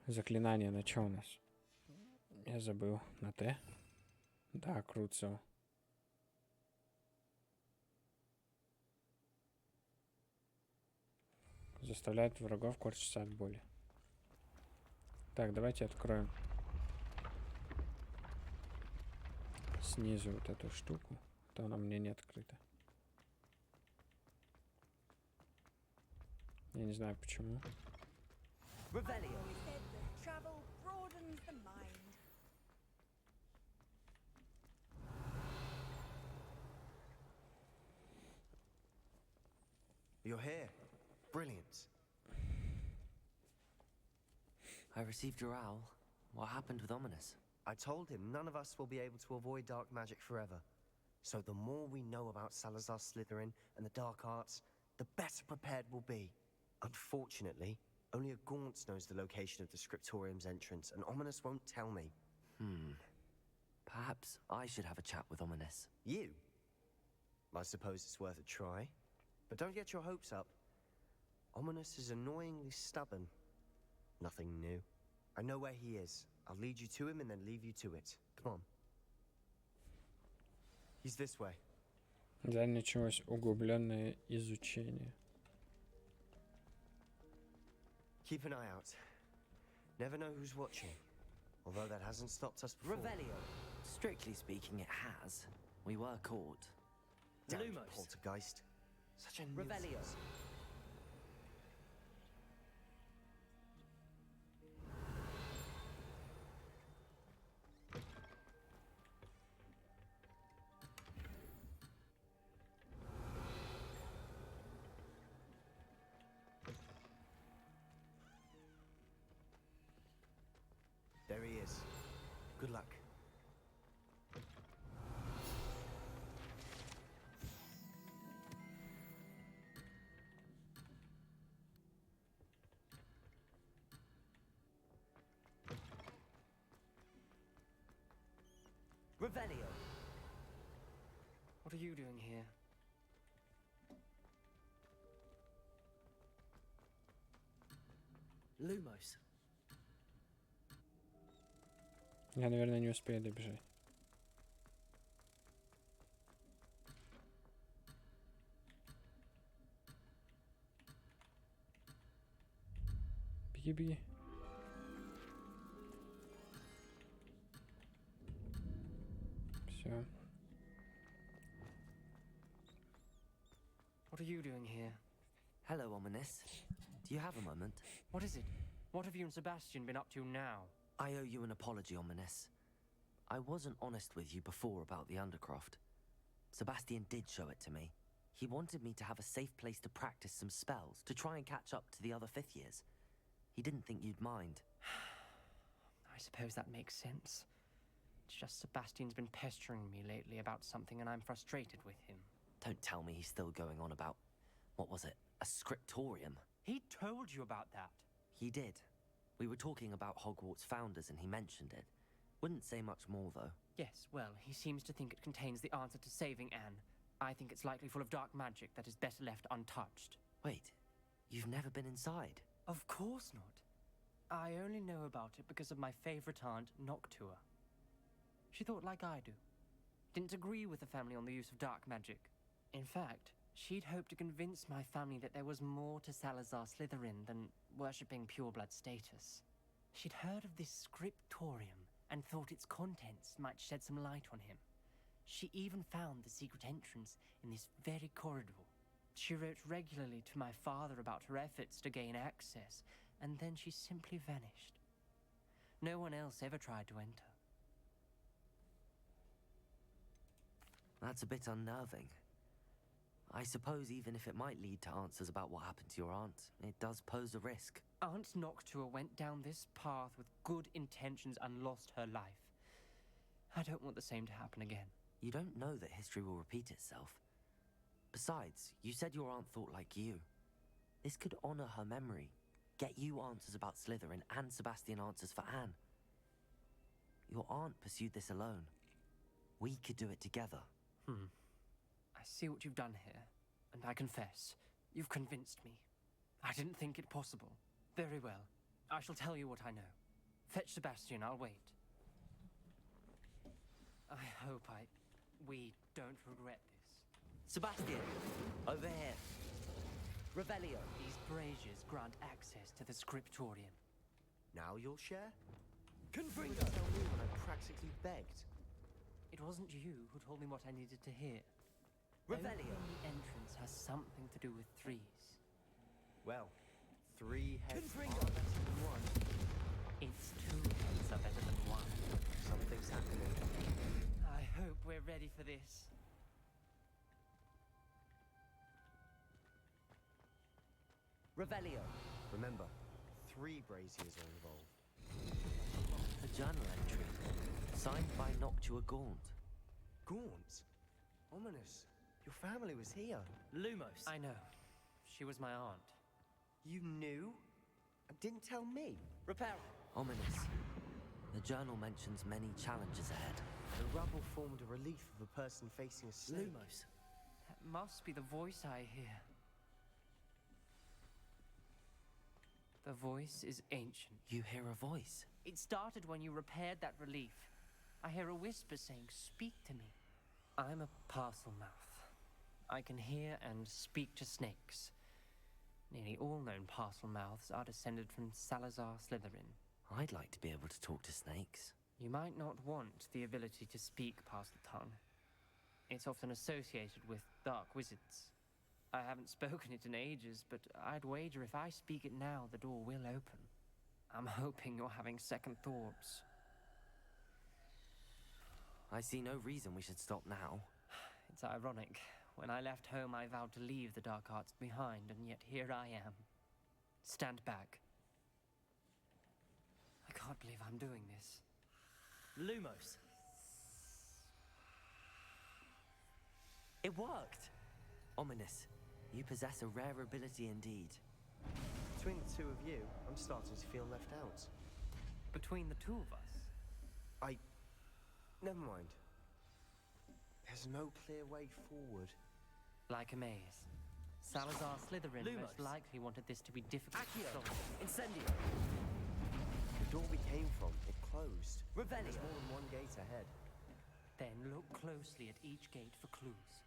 S1: Заклинание на что у нас? Я забыл. На Т? Да, Крутцево. Заставляет врагов корчиться от боли. Так, давайте откроем снизу вот эту штуку. То она мне не открыта. Я не знаю почему.
S2: You're here. Brilliant. I received your owl. What happened with Ominous?
S15: I told him none of us will be able to avoid dark magic forever. So the more we know about Salazar Slytherin and the dark arts, the better prepared we'll be. Unfortunately, only a Gaunt knows the location of the Scriptorium's entrance, and Ominous won't tell me.
S2: Perhaps I should have a chat with Ominous.
S15: You? I suppose it's worth a try. But don't get your hopes up. Ominous is annoyingly stubborn. Nothing new. I know where he is. I'll lead you to him and then leave you to it. Come on. He's this way.
S1: Да, началось углубленное изучение.
S15: Keep an eye out. Never know who's watching. Although that hasn't stopped us before.
S2: Revelio. Strictly speaking, it has. We were caught.
S15: Damn
S2: Lumos.
S15: poltergeist. Such a
S2: Revelio.
S15: nuisance. There he is. Good luck.
S2: Revelio.
S10: What are you doing here?
S2: Lumos.
S1: Я, наверное, не успею добежать. Беги, беги. Все.
S10: What are you doing here?
S2: Hello, Ominous. Do you have a moment?
S10: What is it? What have you and Sebastian been up to now?
S2: I owe you an apology, Ominous. I wasn't honest with you before about the Undercroft. Sebastian did show it to me. He wanted me to have a safe place to practice some spells, to try and catch up to the other 5th years. He didn't think you'd mind.
S10: I suppose that makes sense. It's just Sebastian's been pestering me lately about something and I'm frustrated with him.
S2: Don't tell me he's still going on about, what was it, a scriptorium?
S10: He told you about that?
S2: He did. We were talking about Hogwarts founders and he mentioned it. Wouldn't say much more, though.
S10: Yes, well, he seems to think it contains the answer to saving Anne. I think it's likely full of dark magic that is better left untouched.
S2: Wait, you've never been inside?
S10: Of course not. I only know about it because of my favorite aunt, Noctua. She thought like I do. Didn't agree with the family on the use of dark magic. In fact, she'd hoped to convince my family that there was more to Salazar Slytherin than worshipping pureblood status. She'd heard of this scriptorium and thought its contents might shed some light on him. She even found the secret entrance in this very corridor. She wrote regularly to my father about her efforts to gain access, and then she simply vanished. No one else ever tried to enter.
S2: That's a bit unnerving. I suppose even if it might lead to answers about what happened to your aunt, it does pose a risk.
S10: Aunt Noctua went down this path with good intentions and lost her life. I don't want the same to happen again.
S2: You don't know that history will repeat itself. Besides, you said your aunt thought like you. This could honor her memory, get you answers about Slytherin and Sebastian answers for Anne. Your aunt pursued this alone. We could do it together.
S10: I see what you've done here, and I confess, you've convinced me. I didn't think it possible. Very well. I shall tell you what I know. Fetch Sebastian, I'll wait. I hope we don't regret this.
S2: Sebastian! Over here! Revelio!
S10: These braziers grant access to the scriptorium.
S15: Now you'll share?
S10: Confringo!
S15: You tell me when I practically begged.
S10: It wasn't you who told me what I needed to hear.
S2: Revelio!
S10: Opening the entrance has something to do with 3s.
S15: Well, 3 heads are
S10: Confringo!
S15: better than 1.
S10: It's 2 heads are better than 1.
S15: Something's happening.
S10: I hope we're ready for this.
S2: Revelio!
S15: Remember, 3 braziers are involved.
S2: A journal entry. Signed by Noctua Gaunt.
S15: Gaunt? Ominous. Your family was here.
S10: Lumos. I know. She was my aunt.
S15: You knew? And didn't tell me?
S10: Repair.
S2: Ominous. The journal mentions many challenges ahead.
S15: The rubble formed a relief of a person facing a snake.
S2: Lumos.
S10: That must be the voice I hear. The voice is ancient.
S2: You hear a voice?
S10: It started when you repaired that relief. I hear a whisper saying, "Speak to me." I'm a parcel mouth. I can hear and speak to snakes. Nearly all known parcel mouths are descended from Salazar Slytherin.
S2: I'd like to be able to talk to snakes.
S10: You might not want the ability to speak parcel tongue. It's often associated with dark wizards. I haven't spoken it in ages, but I'd wager if I speak it now, the door will open. I'm hoping you're having second thoughts.
S2: I see no reason we should stop now.
S10: It's ironic. When I left home, I vowed to leave the dark arts behind, and yet here I am. Stand back. I can't believe I'm doing this.
S2: Lumos. It worked! Ominous. You possess a rare ability indeed.
S15: Between the 2 of you, I'm starting to feel left out.
S10: Between the 2 of us?
S15: Never mind. There's no clear way forward.
S10: Like a maze. Salazar Slytherin most likely wanted this to be difficult to solve.
S2: Incendio!
S15: The door we came from, it closed.
S2: Revelio!
S15: There's more than 1 gate ahead.
S10: Then look closely at each gate for clues.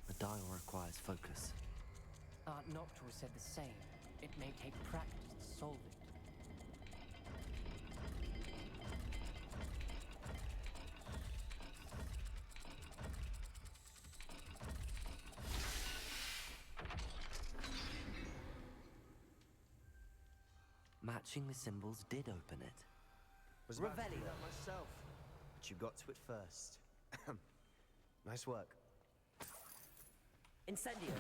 S2: The dial requires focus.
S10: Aunt Noctua said the same. It may take practice to solve it.
S2: Matching the symbols did open it.
S15: Was about to do that myself, but you got to it first. Nice work.
S2: Incendio.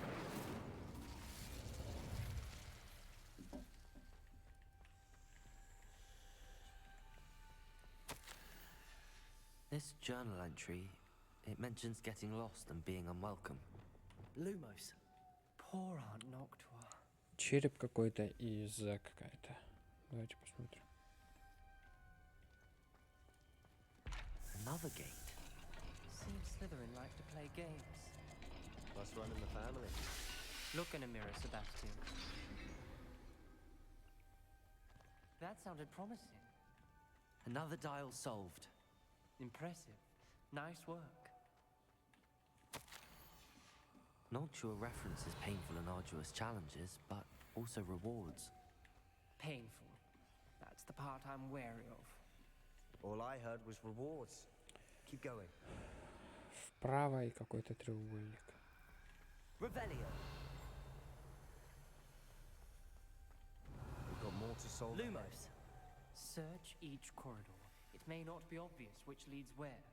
S2: This journal entry, it mentions getting lost and being unwelcome.
S10: Lumos. Poor Aunt Noctua.
S1: Череп какой-то и Z какая-то. Давайте посмотрим.
S2: Another gate.
S10: Seems Slytherin like to play games.
S15: Must run in the family.
S10: Look in a mirror, Sebastian. That sounded promising.
S2: Another dial solved.
S10: Impressive. Nice work.
S2: Noctua references painful and arduous challenges, but also rewards.
S10: Painful. That's the part I'm wary of.
S15: All I heard was rewards. Keep going.
S1: Вправо и какой-то треугольник.
S2: Revelio.
S15: We've got more to solve.
S10: Lumos. Search each corridor. It may not be obvious which leads where.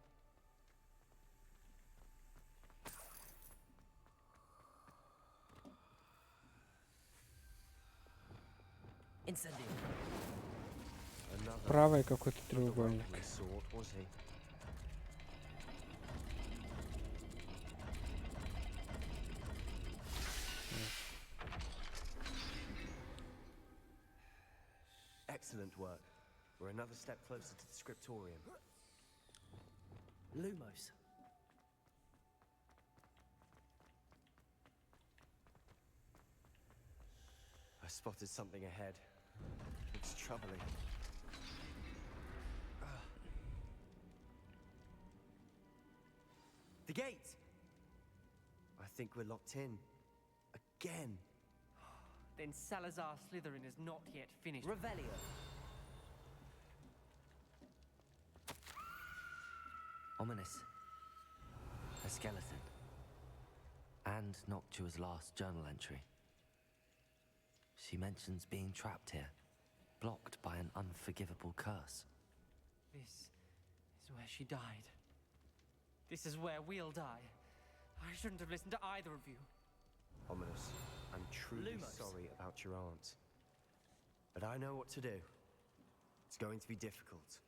S2: Incendio.
S1: Вправо и какой-то треугольник.
S15: Excellent work. We're another step closer to the scriptorium.
S10: Lumos.
S15: I spotted something ahead. It's troubling. The gate! I think we're locked in. Again.
S10: Then Salazar Slytherin is not yet finished.
S2: Revelio. Ominous. A skeleton. And Noctua's last journal entry. She mentions being trapped here, blocked by an unforgivable curse.
S10: This is where she died. This is where we'll die. I shouldn't have listened to either of you.
S15: Ominous, I'm truly
S10: Lumos.
S15: sorry about your aunt. But I know what to do. It's going to be difficult.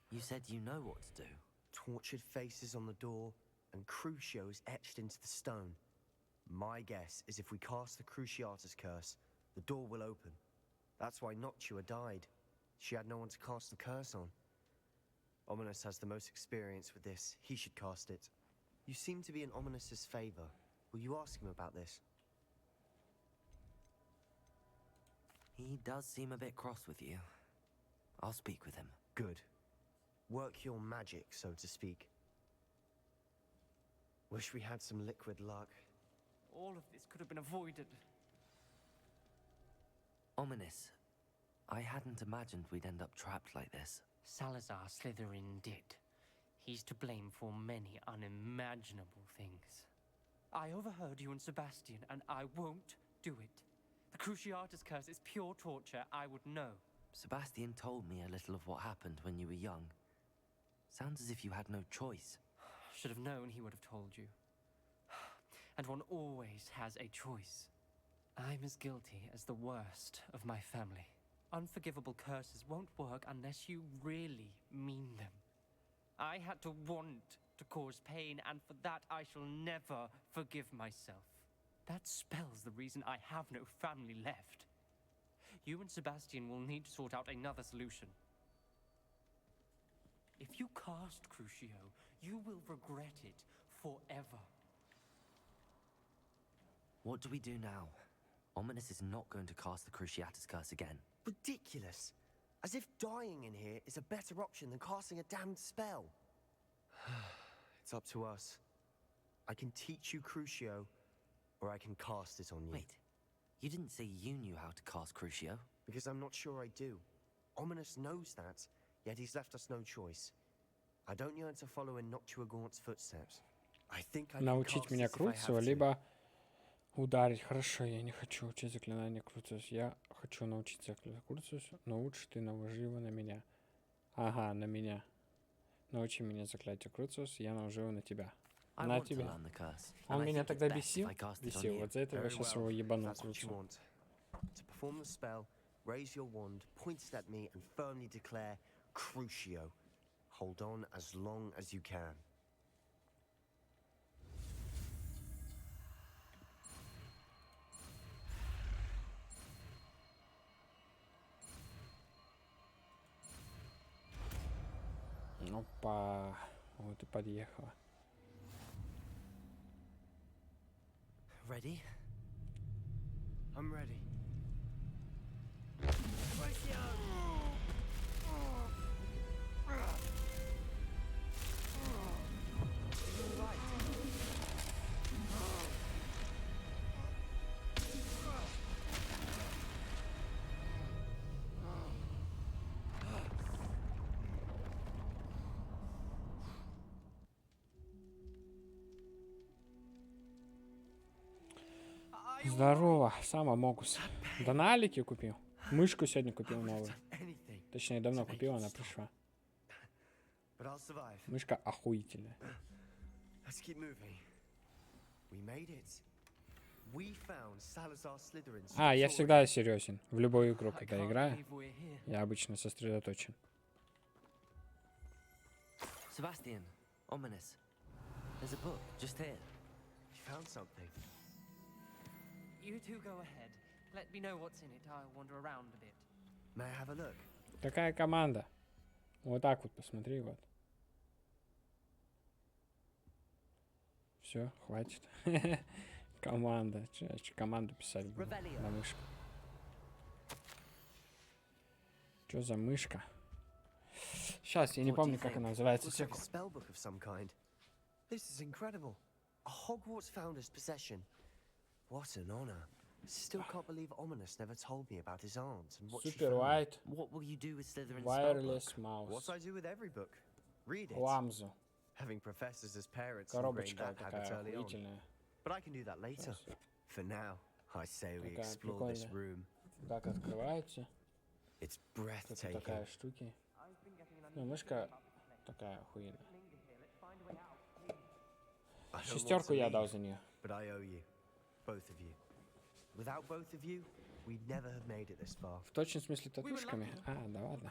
S2: You said you know what to do.
S15: Tortured faces on the door and Crucios etched into the stone. My guess is if we cast the Cruciatus curse, the door will open. That's why Noctua died. She had no one to cast the curse on. Ominous has the most experience with this. He should cast it. You seem to be in Ominous's favor. Will you ask him about this?
S2: He does seem a bit cross with you. I'll speak with him.
S15: Good. Work your magic, so to speak. Wish we had some liquid luck.
S10: All of this could have been avoided.
S2: Ominous. I hadn't imagined we'd end up trapped like this.
S10: Salazar Slytherin did. He's to blame for many unimaginable things. I overheard you and Sebastian, and I won't do it. The Cruciatus curse is pure torture. I would know.
S2: Sebastian told me a little of what happened when you were young. Sounds as if you had no choice.
S10: Should have known he would have told you. And one always has a choice. I'm as guilty as the worst of my family. Unforgivable curses won't work unless you really mean them. I had to want to cause pain, and for that I shall never forgive myself. That spells the reason I have no family left. You and Sebastian will need to sort out another solution. If you cast Crucio, you will regret it forever.
S2: What do we do now? Ominous is not going to cast the Cruciatus curse again.
S15: Ridiculous. As if dying in here is a better option than casting a damned spell. It's up to us. I can teach you Crucio, or I can cast it on you.
S2: Wait, you didn't say you knew how to cast Crucio?
S15: Because I'm not sure I do. Ominous knows that, yet he's left us no choice. I don't yearn to follow in Noctua Gaunt's footsteps. I think I can
S1: Научить
S15: cast
S1: меня
S15: it if I have
S1: Crucio,
S15: to.
S1: либо Ударить. Хорошо, я не хочу учить заклинание Круциус. Я хочу научиться Круциусу, но лучше ты наложи его на меня. Ага, на меня. Научи меня заклятие Круциус, я наложу его на тебя. На тебя. Он меня тогда бесил. Бесил. Вот за это я сейчас его ебану Круциус.
S15: To perform the spell, raise your wand, point it at me, and firmly declare Crucio. Hold on as long as you can.
S1: Опа. Вот и подъехала.
S15: Ready? I'm ready.
S1: Здорово, сам Амогус. Даналики купил. Мышку сегодня купил новую. Точнее, давно купил, она пришла. Мышка охуительная. А, я всегда серьезен. В любую игру, когда играю, я обычно сосредоточен.
S2: Sebastian, ominous. There's a book just here.
S15: You found something.
S10: You two go ahead. Let me know what's in it. I'll wander around a bit.
S15: May I have a look?
S1: Такая команда. Вот так вот, посмотри, вот. Все, хватит. Команда. Команду писать буду на мышку. Что за мышка? Сейчас, я не помню, как она называется.
S15: Spellbook of some kind. This is incredible. A Hogwarts founder's possession. What an honor. Still can't believe Ominous never told me about his aunt and what she
S1: Super
S15: found.
S1: white.
S2: What will you do with Slytherin's
S1: Wireless
S2: spellbook?
S1: mouse.
S15: What I do with every book. Read it.
S1: Ламзу.
S15: Having professors as parents
S1: Коробочка
S15: ingrained that habit
S1: такая
S15: early on.
S1: охуительная.
S15: But I can do that later. For now, I say we
S1: Такая
S15: explore this
S1: прикольная.
S15: room.
S1: Так открывается.
S15: It's
S1: Тут
S15: breathtaking.
S1: такая штуки. Ну, мышка такая охуенная.
S15: I don't want
S1: Шестерку
S15: to
S1: я
S15: leave,
S1: дал за нее.
S15: but I owe you. Both of you. Without both of you, we'd never have made it this far.
S1: В точном смысле татушками? А, да ладно.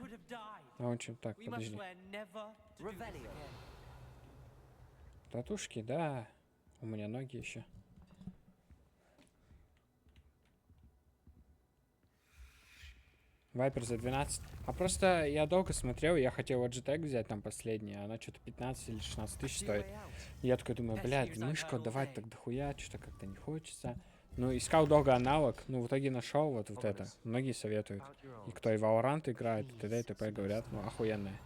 S1: А он чем так, подожди. Татушки, да. У меня ноги еще. Вайпер за 12. А просто я долго смотрел, я хотел Logitech взять там последний, а она что-то 15 или 16 тысяч стоит. И я такой думаю, блядь, мышку отдавать так дохуя, что-то как-то не хочется. Ну, искал долго аналог, ну, в итоге нашел вот это. Многие советуют. И кто и Valorant играет, и т.д. и т.п. говорят, ну, охуенная.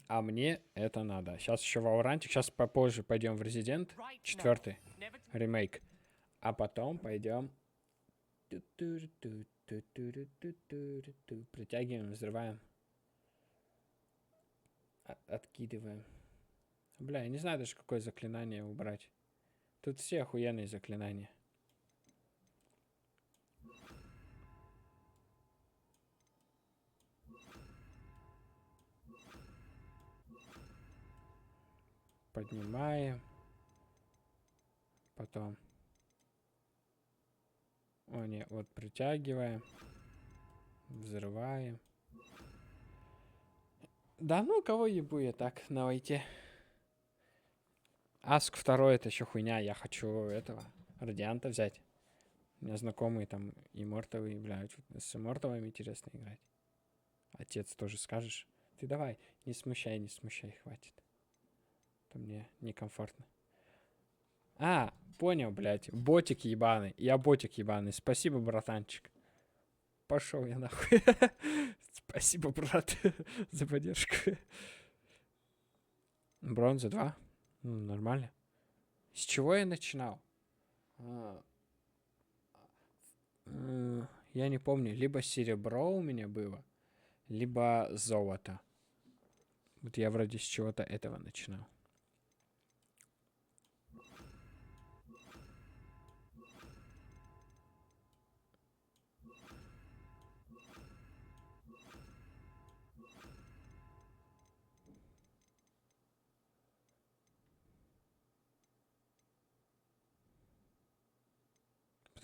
S1: А мне это надо. Сейчас еще Valorantик. Сейчас попозже пойдем в Resident 4 ремейк. А потом пойдем. Притягиваем, взрываем. Откидываем. Бля, я не знаю даже, какое заклинание убрать. Тут все охуенные заклинания. Поднимаем. Потом. О, нет, вот притягиваем. Взрываем. Да ну, кого ебу я так на войте. Аск 2 это еще хуйня. Я хочу этого Радианта взять. У меня знакомые там иммортовые, блядь. С иммортовыми интересно играть. Отец тоже скажешь. Ты давай, не смущай, хватит. Это мне некомфортно. А, понял, блядь. Ботик ебаный. Я ботик ебаный. Спасибо, братанчик. Пошел я нахуй. Спасибо, брат, за поддержку. Бронза 2. Ну, нормально. С чего я начинал? Я не помню. Либо серебро у меня было, либо золото. Вот я вроде с чего-то этого начинал.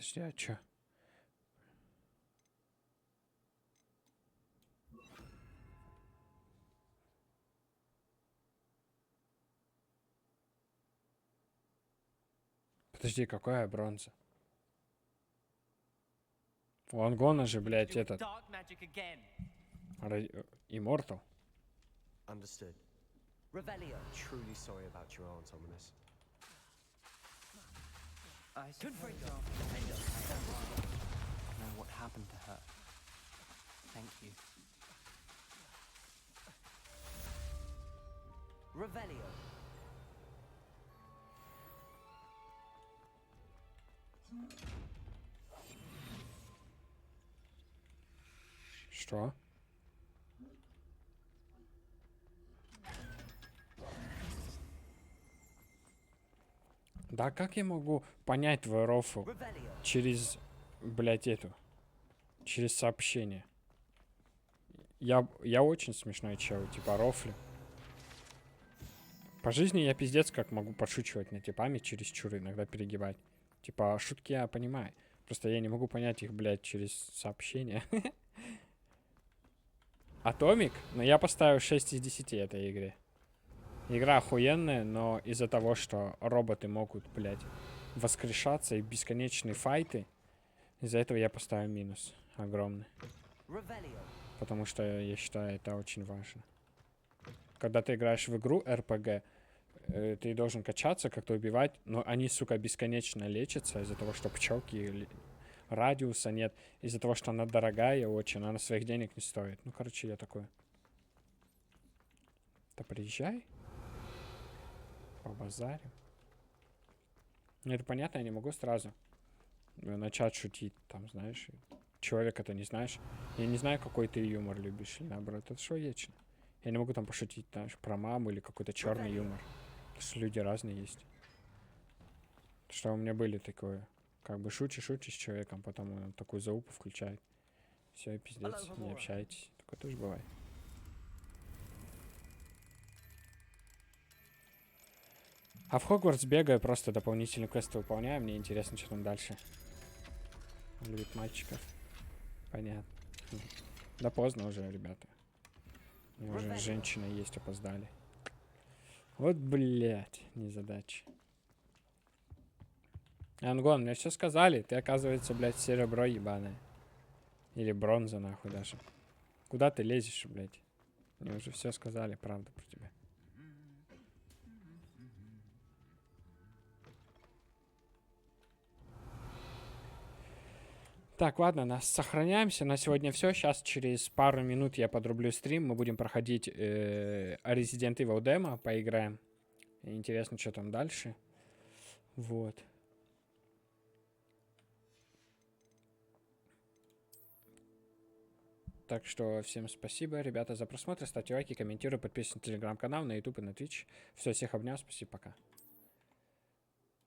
S1: Подожди, а чё? Подожди, какая бронза? У Ангона же, блядь, этот... Immortal.
S15: Understood. Revelio. Truly sorry about your aunt, Ominous.
S10: I suppose I don't know what happened to her. Thank you.
S2: Revelio.
S1: Что? Да как я могу понять твою рофу через, блядь, эту, через сообщение? Я очень смешной чел, типа рофлю. По жизни я пиздец как могу подшучивать над типами чересчур, иногда перегибать. Типа шутки я понимаю, просто я не могу понять их, блядь, через сообщение. Атомик? Но я поставил 6 из 10 этой игре. Игра охуенная, но из-за того, что роботы могут, блядь, воскрешаться и бесконечные файты, из-за этого я поставил минус огромный. Потому что я считаю, это очень важно. Когда ты играешь в игру RPG, ты должен качаться, как-то убивать, но они, сука, бесконечно лечатся из-за того, что пчелки, радиуса нет, из-за того, что она дорогая очень, она своих денег не стоит. Ну, короче, я такой. Да приезжай. Побазарим. Ну, это понятно, я не могу сразу начать шутить, там, знаешь, человека-то не знаешь. Я не знаю, какой ты юмор любишь, или наоборот, это что вечно. Я не могу там пошутить, знаешь, про маму или какой-то черный юмор. Потому что люди разные есть. Потому что у меня были такое, как бы шутишь с человеком, потом он такую заупу включает. Все, пиздец, не общайтесь. Такое тоже бывает. А в Хогвартс бегаю, просто дополнительные квесты выполняю. Мне интересно, что там дальше. Он любит мальчиков. Понятно. Да поздно уже, ребята. У меня уже женщина есть, опоздали. Вот, блядь, незадача. Ангон, мне все сказали. Ты, оказывается, блядь, серебро ебаное. Или бронза, нахуй, даже. Куда ты лезешь, блядь? Мне уже все сказали, правда, про тебя. Так, ладно, нас сохраняемся. На сегодня все. Сейчас через пару минут я подрублю стрим. Мы будем проходить Resident Evil демо, поиграем. Интересно, что там дальше. Вот. Так что всем спасибо, ребята, за просмотр. Ставьте лайки, комментируйте, подписывайтесь на телеграм-канал, на YouTube и на Twitch. Все, всех обнял, спасибо, пока.